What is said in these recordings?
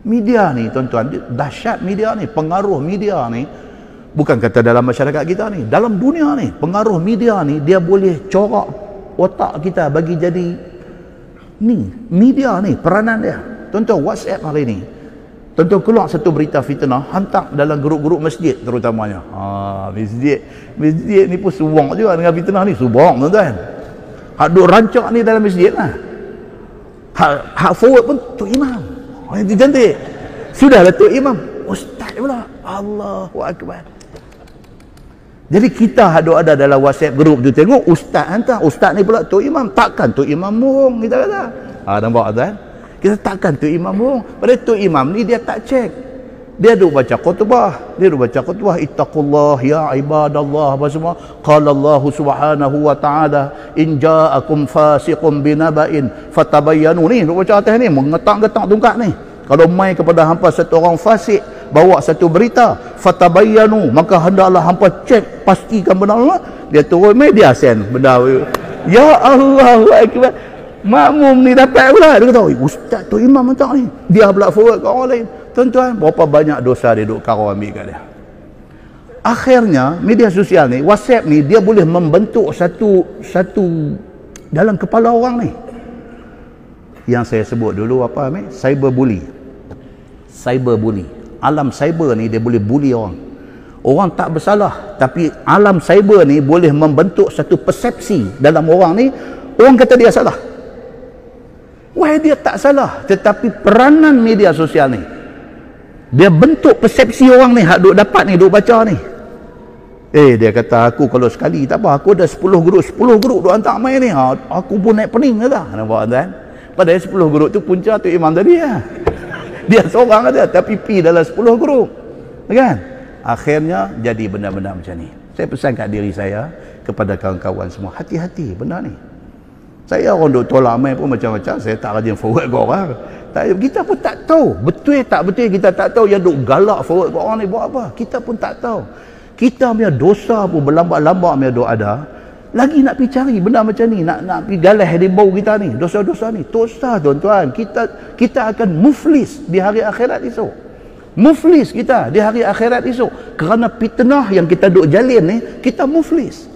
Media ni tuan-tuan, dahsyat media ni, pengaruh media ni. Bukan kata dalam masyarakat kita ni, dalam dunia ni, pengaruh media ni dia boleh corak otak kita bagi jadi ni, media ni peranan dia. Tuan-tuan, WhatsApp hari ni, tuan-tuan keluar satu berita fitnah, hantar dalam grup-grup masjid terutamanya. Masjid ni pun subang juga dengan fitnah ni, subang tuan-tuan. Hak duk rancak ni dalam masjid lah. Hak forward pun Tok Imam. Yang cantik. Sudahlah Tok Imam, ustaz pula. Allahu Akbar. Jadi kita ada dalam WhatsApp group tu, tengok ustaz hantar, ustaz ni pula Tok Imam. Takkan Tok Imam bohong, kita kata. Nampak tuan? Kita takkan Tok Imam bohong. Padahal Tok Imam ni dia tak cek. Dia duk baca khutbah. Ittaqullah ya ibadallah, apa semua. Qala Allah subhanahu wa ta'ala in ja'akum fasiqun binaba'in fatabayyanu. Ni duk baca atas ni, mengetak-getak tungkat ni. Kalau mai kepada hampa satu orang fasik bawa satu berita, fatabayyanu, maka hendaklah hampa cek, pastikan benar. Dia turun media send benda. Ya Allahu Akbar. Makmum ni dapat pula, dia kata, ustaz Tok Imam hantar ni, dia pula forward ke orang lain. Tuan-tuan, berapa banyak dosa dia duk karo ambil kat dia. Akhirnya media sosial ni, WhatsApp ni, dia boleh membentuk satu dalam kepala orang ni, yang saya sebut dulu apa ni, cyberbully. Alam cyber ni dia boleh bully orang. Orang tak bersalah, tapi alam cyber ni boleh membentuk satu persepsi dalam orang ni. Orang kata dia salah, dia tak salah, tetapi peranan media sosial ni, dia bentuk persepsi orang ni, hak duk dapat ni, duk baca ni. Dia kata, aku kalau sekali tak apa, aku ada 10 grup duk hantar main ni, aku pun naik pening kata. Nampak tuan? Padahal 10 grup tu punca Tok Imam tadi lah. Dia seorang ada, tapi pi dalam 10 grup, kan? Akhirnya jadi benda-benda macam ni. Saya pesan kat diri saya, kepada kawan-kawan semua, hati-hati benda ni. Saya orang duk tolak main pun macam-macam, saya tak rajin forward ke orang. Kita pun tak tahu, betul tak betul kita tak tahu. Yang duk galak forward ke orang ni buat apa, kita pun tak tahu. Kita punya dosa pun berlambak-lambak punya duk ada. Lagi nak pergi cari benda macam ni, nak pergi galah di bau kita ni, dosa-dosa ni. Dosa tuan-tuan, kita akan muflis di hari akhirat esok. Muflis kita di hari akhirat esok. Kerana fitnah yang kita duk jalin ni, kita muflis.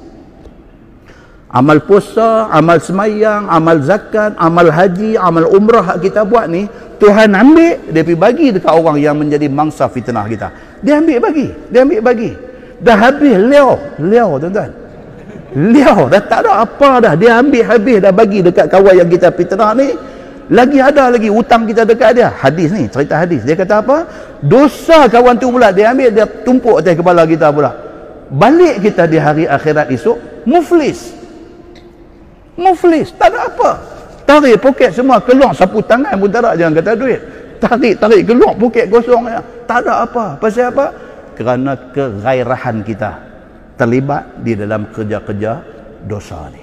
Amal puasa, amal semayang, amal zakat, amal haji, amal umrah kita buat ni, Tuhan ambil, dia pergi bagi dekat orang yang menjadi mangsa fitnah kita. Dia ambil bagi. Dah habis liau tuan-tuan. Liau dah tak ada apa dah, dia ambil habis dah bagi dekat kawan yang kita fitnah ni. Lagi ada lagi hutang kita dekat dia. Hadis ni, cerita hadis, dia kata apa, dosa kawan tu pula dia ambil, dia tumpuk atas kepala kita pula. Balik kita di hari akhirat esok muflis, tak ada apa. Tarik poket semua keluar, sapu tangan pun tak ada, jangan kata duit. Tarik keluar poket kosong ya. Tak ada apa. Pasal apa? Kerana kegairahan kita terlibat di dalam kerja-kerja dosa ni.